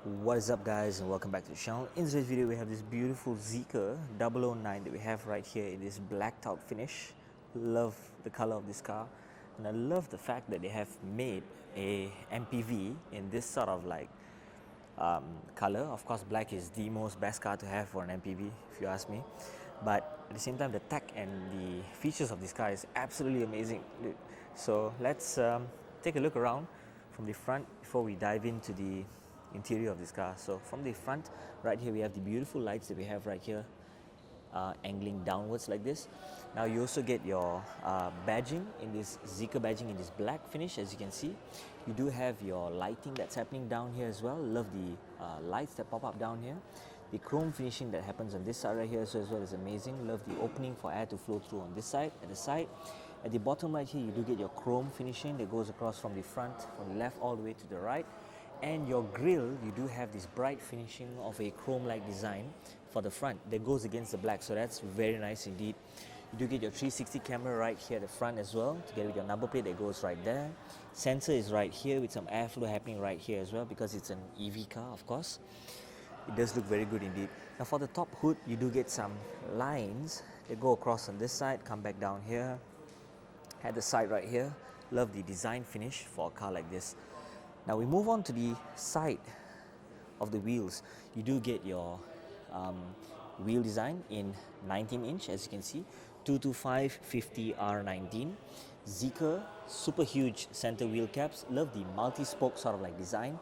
What is up, guys, and welcome back to the channel. In today's video we have this beautiful Zeekr 009 that we have right here in this blacked out finish. Love the color of this car, and I love the fact that they have made a MPV in this sort of like color. Of course, black is the most best car to have for an MPV if you ask me, but at the same time the tech and the features of this car is absolutely amazing, dude. So let's take a look around from the front before we dive into the interior of this car. So from the front right here we have the beautiful lights that we have right here, angling downwards like this. Now you also get your badging in this Zeekr badging in this black finish. As you can see, you do have your lighting that's happening down here as well. Love the lights that pop up down here. The chrome finishing that happens on this side right here so as well is amazing. Love the opening for air to flow through on this side. At the side, at the bottom right here, you do get your chrome finishing that goes across from the front, from the left all the way to the right. And your grille, you do have this bright finishing of a chrome-like design for the front that goes against the black, so that's very nice indeed. You do get your 360 camera right here at the front as well, together with your number plate that goes right there. Sensor is right here with some airflow happening right here as well, because it's an EV car, of course. It does look very good indeed. Now for the top hood, you do get some lines that go across on this side, come back down here. At the side right here, love the design finish for a car like this. Now we move on to the side of the wheels. You do get your wheel design in 19-inch, as you can see, 225/50R19. Zeekr, super huge center wheel caps. Love the multi-spoke sort of like design.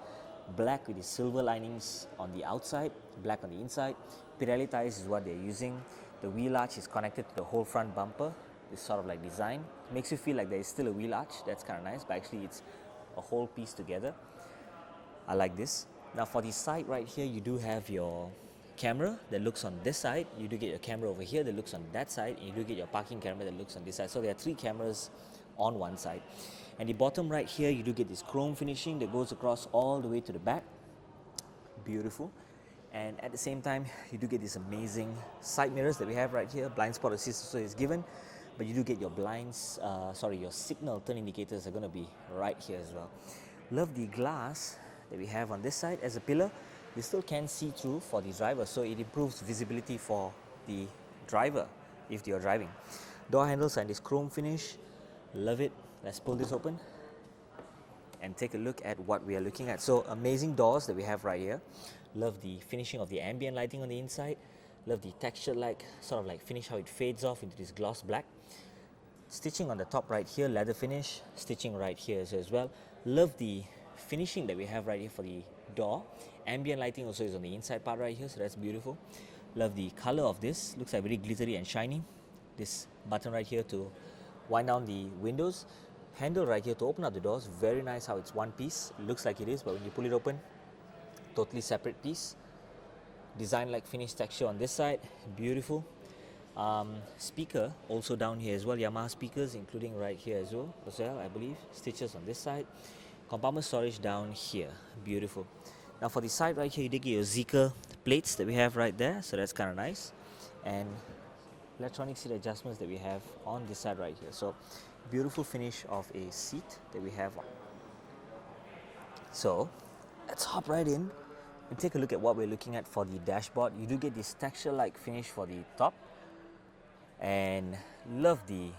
Black with the silver linings on the outside, black on the inside. Pirelli tires is what they're using. The wheel arch is connected to the whole front bumper. This sort of like design makes you feel like there is still a wheel arch. That's kind of nice, but actually it's a whole piece together. I like this. Now for the side right here, you do have your camera that looks on this side. You do get your camera over here that looks on that side, and you do get your parking camera that looks on this side. So there are three cameras on one side. And the bottom right here, you do get this chrome finishing that goes across all the way to the back. Beautiful. And at the same time, you do get these amazing side mirrors that we have right here. Blind spot assist also is given, but you do get your your signal turn indicators are going to be right here as well. Love the glass that we have on this side as a pillar. You still can see through for the driver, so it improves visibility for the driver if you're driving. Door handles are in this chrome finish. Love it. Let's pull this open and take a look at what we are looking at. So amazing doors that we have right here. Love the finishing of the ambient lighting on the inside. Love the textured like sort of like finish, how it fades off into this gloss black. Stitching on the top right here, leather finish. Stitching right here as well. Love the finishing that we have right here for the door. Ambient lighting also is on the inside part right here, so that's beautiful. Love the color of this. Looks like very glittery and shiny. This button right here to wind down the windows. Handle right here to open up the doors. Very nice how it's one piece. It looks like it is, but when you pull it open, totally separate piece. Design like finish texture on this side. Beautiful. Speaker also down here as well. Yamaha speakers including right here as well, I believe. Stitches on this side. Compartment storage down here. Beautiful. Now for the side right here, you did get your Zeekr plates that we have right there, so that's kind of nice. And electronic seat adjustments that we have on this side right here. So beautiful finish of a seat that we have. So let's hop right in and take a look at what we're looking at for the dashboard. You do get this texture-like finish for the top, and love the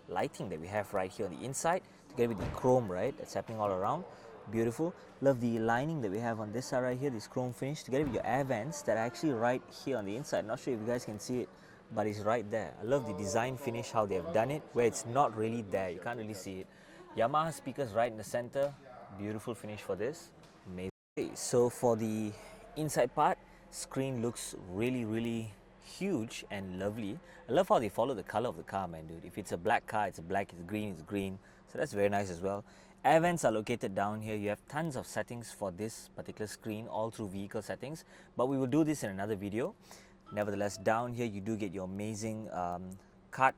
lighting that we have right here on the inside, together with the chrome, right, that's happening all around. Beautiful. Love the lining that we have on this side right here, this chrome finish, together with your air vents that are actually right here on the inside. Not sure if you guys can see it, but it's right there. I love the design finish, how they have done it, where it's not really there, you can't really see it. Yamaha speakers right in the center. Beautiful finish for this. Amazing. Okay, so for the inside part, screen looks really huge and lovely. I love how they follow the color of the car, man, dude. If it's a black car, it's black. It's green. So that's very nice as well. Air vents are located down here. You have tons of settings for this particular screen, all through vehicle settings, but we will do this in another video. Nevertheless, down here you do get your amazing cart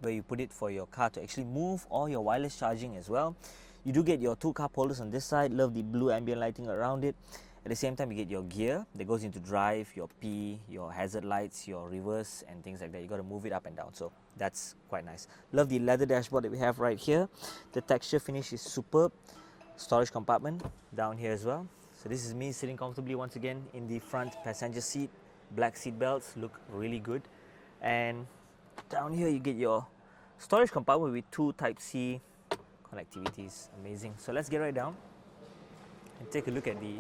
where you put it for your car to actually move, or your wireless charging as well. You do get your two cup holders on this side. Love the blue ambient lighting around it. At the same time, you get your gear that goes into drive, your P, your hazard lights, your reverse, and things like that. You got to move it up and down, so that's quite nice. Love the leather dashboard that we have right here. The texture finish is superb. Storage compartment down here as well. So this is me sitting comfortably once again in the front passenger seat. Black seat belts look really good. And down here you get your storage compartment with 2 Type-C connectivities. Amazing. So let's get right down and take a look at the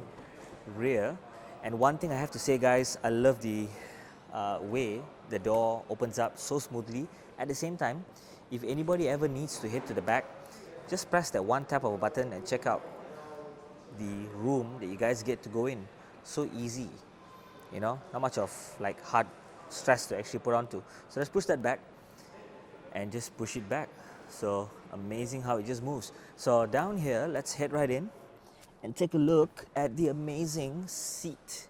rear. And one thing I have to say, guys, I love the way the door opens up so smoothly. At the same time, if anybody ever needs to head to the back, just press that one tap of a button and check out the room that you guys get to go in. So easy, you know, not much of like hard stress to actually put onto. So let's push that back and just push it back. So amazing how it just moves. So down here, let's head right in and take a look at the amazing seat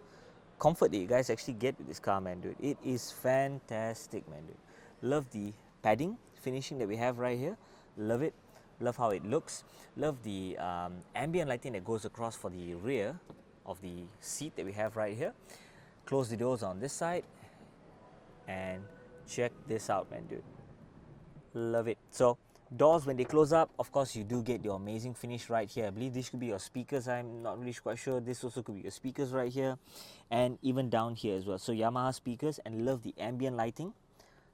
comfort that you guys actually get with this car, man, dude. It is fantastic, man, dude. Love the padding finishing that we have right here. Love it. Love how it looks. Love the ambient lighting that goes across for the rear of the seat that we have right here. Close the doors on this side and check this out, man, dude. Love it. So doors, when they close up, of course you do get your amazing finish right here. I believe this could be your speakers. I'm not really quite sure. This also could be your speakers right here, and even down here as well. So Yamaha speakers, and love the ambient lighting.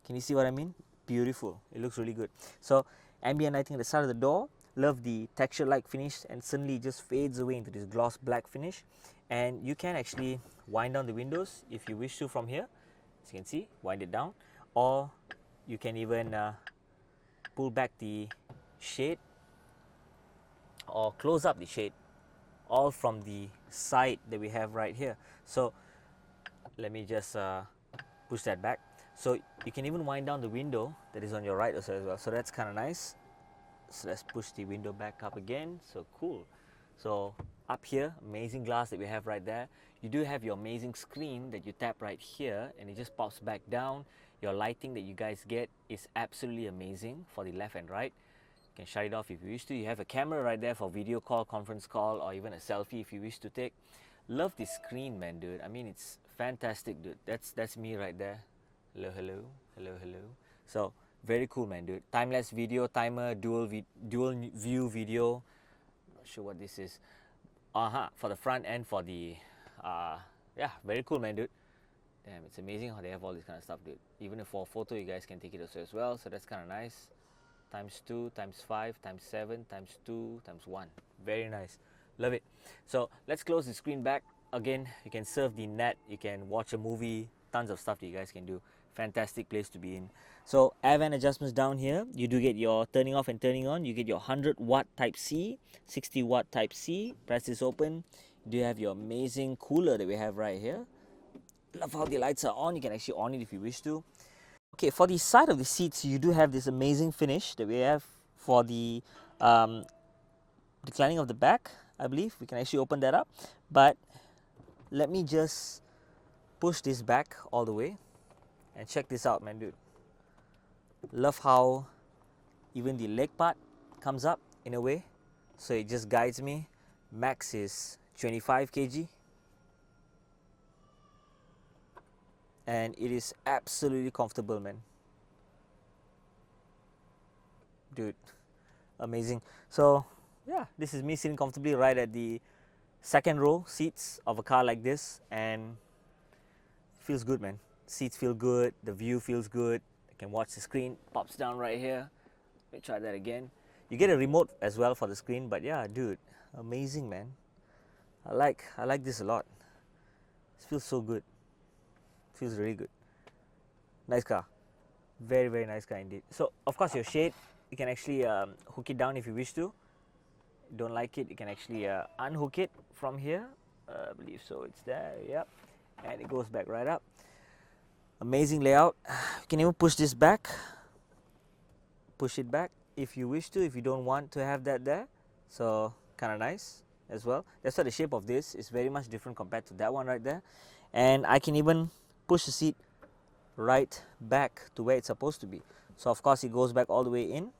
Can you see what I mean? Beautiful. It looks really good. So ambient lighting at the side of the door. Love the texture like finish, and suddenly it just fades away into this gloss black finish. And you can actually wind down the windows if you wish to from here. As you can see, wind it down, or you can even pull back the shade or close up the shade, all from the side that we have right here. So let me just push that back. So you can even wind down the window that is on your right also as well. So that's kind of nice. So let's push the window back up again. So cool. So up here, amazing glass that we have right there. You do have your amazing screen that you tap right here and it just pops back down. Your lighting that you guys get is absolutely amazing for the left and right. You can shut it off if you wish to. You have a camera right there for video call, conference call, or even a selfie if you wish to take. Love the screen, man, dude. I mean, it's fantastic, dude. That's me right there. Hello, hello, hello, hello. So very cool, man, dude. Time-lapse video, timer, dual view video. Not sure what this is. For the front and for the yeah, very cool, man, dude. Damn, it's amazing how they have all this kind of stuff, dude. Even for a photo, you guys can take it also as well. So that's kind of nice. Times 2, times 5, times 7, times 2, times 1. Very nice. Love it. So let's close the screen back. Again, you can surf the net. You can watch a movie. Tons of stuff that you guys can do. Fantastic place to be in. So air vent adjustments down here. You do get your turning off and turning on. You get your 100 watt Type-C, 60 watt Type-C. Press this open. You do have your amazing cooler that we have right here. Love how the lights are on. You can actually on it if you wish to. Okay, for the side of the seats, you do have this amazing finish that we have for the declining of the back. I believe we can actually open that up, but let me just push this back all the way and check this out, man, dude. Love how even the leg part comes up in a way, so it just guides me. Max is 25 kg. And it is absolutely comfortable, man. Dude, amazing. So yeah, this is me sitting comfortably right at the second row seats of a car like this, and it feels good, man. Seats feel good, the view feels good. I can watch the screen, pops down right here. Let me try that again. You get a remote as well for the screen, but yeah, dude, amazing, man. I like this a lot. It feels so good. Feels really good. Nice car. Very, very nice car indeed. So of course your shade, you can actually hook it down if you wish to. Don't like it, you can actually unhook it from here. I believe so, it's there, yep. And it goes back right up. Amazing layout. You can even push this back. Push it back if you wish to, if you don't want to have that there. So kind of nice as well. That's why the shape of this is very much different compared to that one right there. And I can even push the seat right back to where it's supposed to be. So of course it goes back all the way in,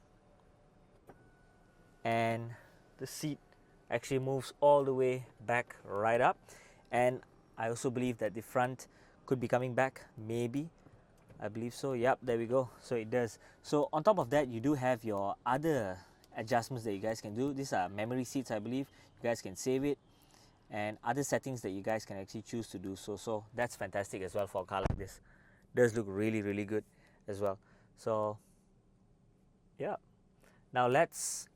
and the seat actually moves all the way back right up. And I also believe that the front could be coming back, maybe. I believe so. Yep, there we go. So it does. So on top of that, you do have your other adjustments that you guys can do. These are memory seats, I believe. You guys can save it. and other settings that you guys can actually choose to do so. So that's fantastic as well for a car like this. Does look really, really good as well. So yeah, now let us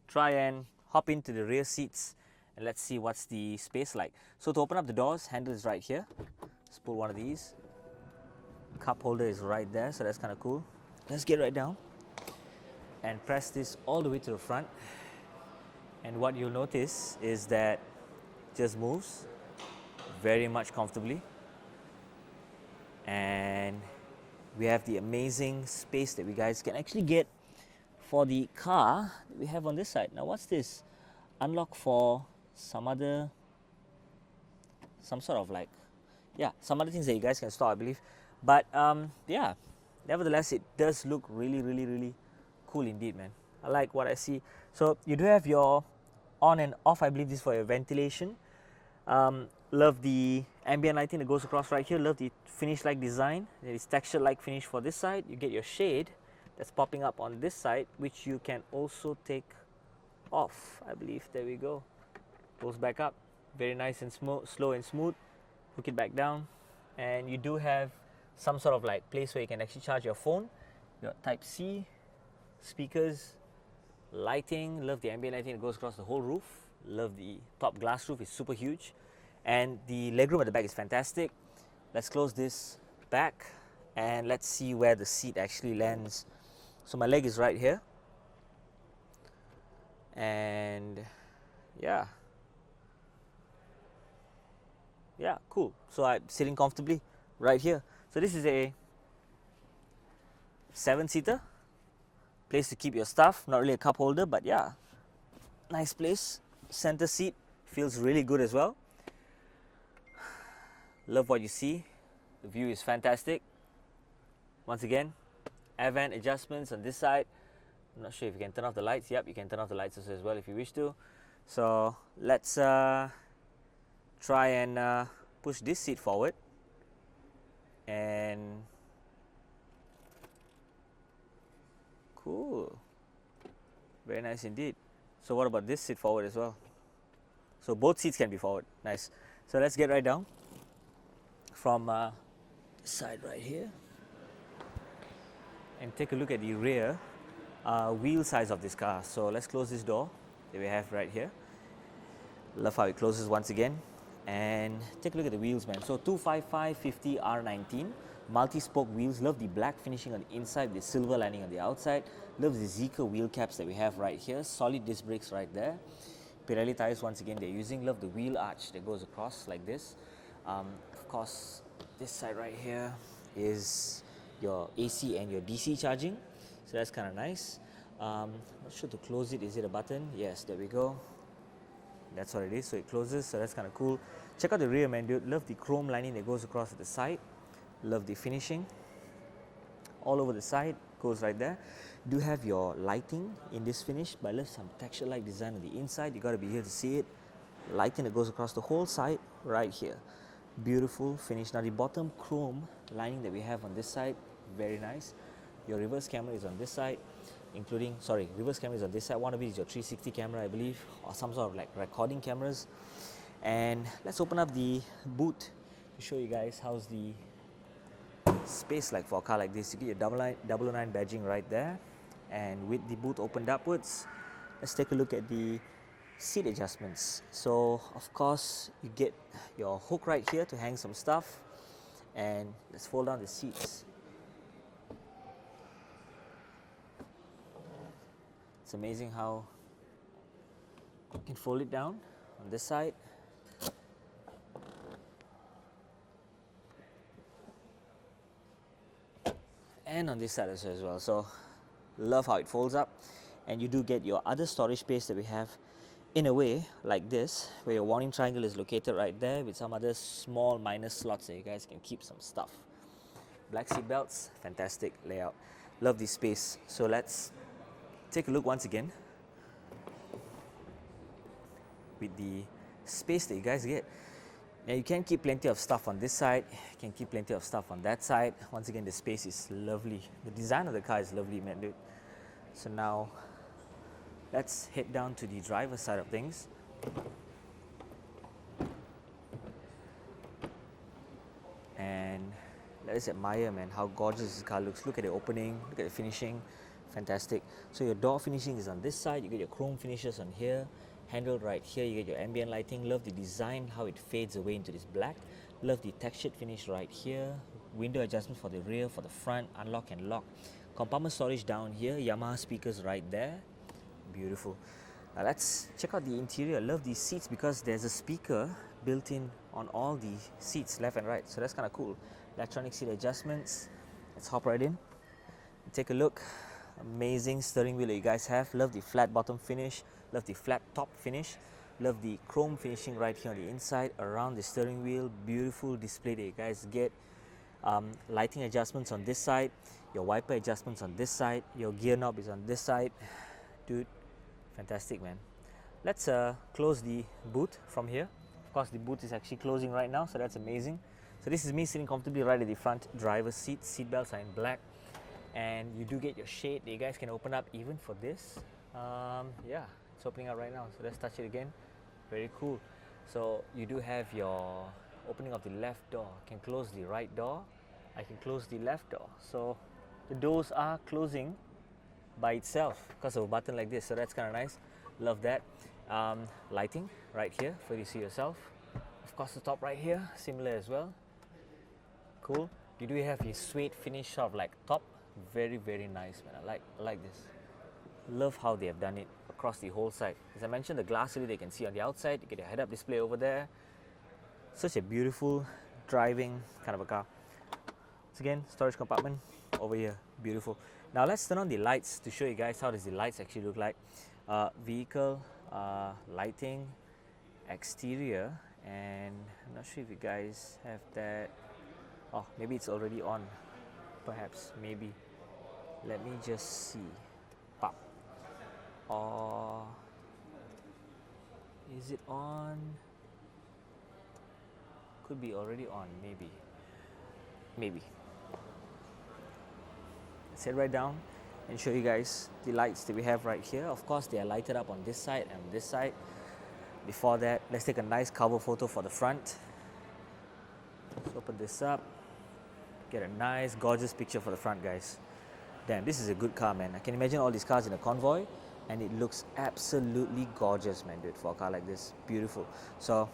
try and hop into the rear seats and let's see what's the space like. So to open up the doors, handle is right here. Let's pull one of these. Cup holder is right there, so that's kind of cool. Let's get right down and press this all the way to the front. And what you'll notice is that it just moves very much comfortably. And we have the amazing space that we guys can actually get for the car that we have on this side. Now what's this? Unlock for some other, some sort of like, yeah, some other things that you guys can store, I believe. But yeah, nevertheless, it does look really, really, really cool indeed, man. I like what I see. So you do have your on and off, I believe this is for your ventilation. Love the ambient lighting that goes across right here. Love the finish-like design. There is texture-like finish for this side. You get your shade that's popping up on this side, which you can also take off, I believe. There we go. Pulls back up. Very nice and slow and smooth. Hook it back down. And you do have some sort of like place where you can actually charge your phone. Your Type-C, speakers, lighting. Love the ambient lighting that goes across the whole roof. Love the top glass roof, it's super huge. And the legroom at the back is fantastic. Let's close this back and let's see where the seat actually lands. So my leg is right here. And yeah, cool. So I'm sitting comfortably right here. So this is a 7-seater. Place to keep your stuff. Not really a cup holder, but yeah, nice place. Center seat feels really good as well. Love what you see. The view is fantastic. Once again, air vent adjustments on this side. I'm not sure if you can turn off the lights. Yep, you can turn off the lights as well if you wish to. So let's try and push this seat forward. And cool. Very nice indeed. So what about this seat forward as well? So both seats can be forward. Nice. So let's get right down from this side right here and take a look at the rear wheel size of this car. So let's close this door that we have right here. Love how it closes once again. And take a look at the wheels, man. So 255/50 R19 multi-spoke wheels. Love the black finishing on the inside, the silver lining on the outside. Love the Zeekr wheel caps that we have right here. Solid disc brakes right there. Pirelli tires once again they're using. Love the wheel arch that goes across like this. Of course, this side right here is your AC and your DC charging. So that's kind of nice. Not sure to close it. Is it a button? Yes, there we go. That's what it is. So it closes. So that's kind of cool. Check out the rear, man, dude. Love the chrome lining that goes across at the side. Love the finishing. All over the side. Goes right there. Do have your lighting in this finish, but I love some texture-like design on the inside. You got to be here to see it. Lighting that goes across the whole side right here. Beautiful finish. Now the bottom chrome lining that we have on this side, very nice. Your reverse camera is on this side, including, sorry, reverse camera is on this side. One of it is your 360 camera, I believe, or some sort of like recording cameras. And let's open up the boot to show you guys how's the space like for a car like this. You get your 009 badging right there. And with the boot opened upwards, let's take a look at the seat adjustments. So of course you get your hook right here to hang some stuff, and let's fold down the seats. It's amazing how you can fold it down on this side. And on this side as well. So love how it folds up, and you do get your other storage space that we have in a way like this, where your warning triangle is located right there with some other small minor slots that you guys can keep some stuff. Black seat belts, fantastic layout. Love this space. So let's take a look once again with the space that you guys get. Now you can keep plenty of stuff on this side, you can keep plenty of stuff on that side. Once again, the space is lovely. The design of the car is lovely, man, dude. So now Let's head down to the driver's side of things. And let's admire, man, how gorgeous this car looks. Look at the opening, look at the finishing, fantastic. So your door finishing is on this side, you get your chrome finishes on here, handle right here, you get your ambient lighting. Love the design, how it fades away into this black. Love the textured finish right here. Window adjustment for the rear, for the front, unlock and lock. Compartment storage down here, Yamaha speakers right there. Beautiful. Now let's check out the interior. Love these seats because there's a speaker built in on all the seats, left and right. So that's kind of cool. Electronic seat adjustments. Let's hop right in. Take a look. Amazing steering wheel that you guys have. Love the flat bottom finish. Love the flat top finish. Love the chrome finishing right here on the inside around the steering wheel. Beautiful display that you guys get. Lighting adjustments on this side. Your wiper adjustments on this side. Your gear knob is on this side. Dude, fantastic, man. Let's close the boot from here. Of course, the boot is actually closing right now, so that's amazing. So this is me sitting comfortably right at the front driver's seat. Seat belts are in black. And you do get your shade that you guys can open up even for this. Yeah, it's opening up right now. So let's touch it again. Very cool. So you do have your opening of the left door. I can close the right door. I can close the left door. So the doors are closing by itself because of a button like this. So that's kind of nice. Love that. Lighting right here for you to see yourself. Of course, the top right here, similar as well. Cool. You do have your suede finish sort of like top. Very, very nice, man. I like this. Love how they have done it across the whole side. As I mentioned, the glass really they can see on the outside. You get your head-up display over there. Such a beautiful driving kind of a car. Once again, storage compartment over here. Beautiful. Now let's turn on the lights to show you guys how does the lights actually look like. Vehicle, lighting, exterior, and I'm not sure if you guys have that. Oh, maybe it's already on. Perhaps, maybe. Let me just see. Pop. Or is it on? Could be already on, maybe. Maybe. Let's head right down and show you guys the lights that we have right here. Of course, they are lighted up on this side and this side. Before that, let's take a nice cover photo for the front. Let's open this up. Get a nice, gorgeous picture for the front, guys. Damn, this is a good car, man. I can imagine all these cars in a convoy, and it looks absolutely gorgeous, man, dude, for a car like this. Beautiful. So,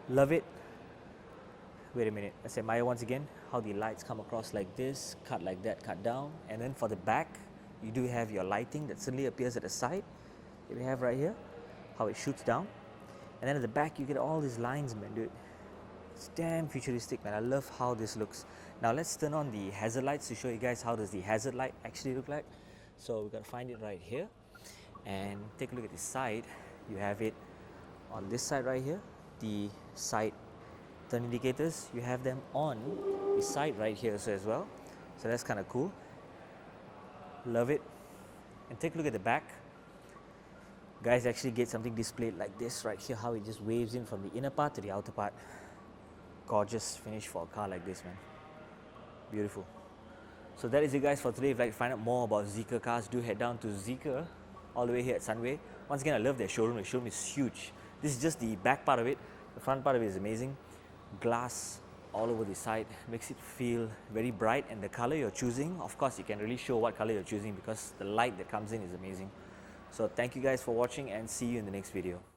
love it. Wait a minute. Let's admire once again how the lights come across like this, cut like that, cut down. And then for the back, you do have your lighting that suddenly appears at the side. That we have right here, how it shoots down. And then at the back, you get all these lines, man, dude. It's damn futuristic, man. I love how this looks. Now let's turn on the hazard lights to show you guys how does the hazard light actually look like. So we've got to find it right here and take a look at the side. You have it on this side right here. The side turn indicators, you have them on the side right here so as well. So that's kind of cool. Love it. And take a look at the back. Guys actually get something displayed like this right here, how it just waves in from the inner part to the outer part. Gorgeous finish for a car like this, man. Beautiful. So that is it, guys, for today. If you'd like to find out more about Zeekr cars, do head down to Zeekr all the way here at Sunway. Once again, I love their showroom. The showroom is huge. This is just the back part of it. The front part of it is amazing. Glass all over the side makes it feel very bright, and the color you're choosing, of course, you can really show what color you're choosing because the light that comes in is amazing. So thank you guys for watching, and see you in the next video.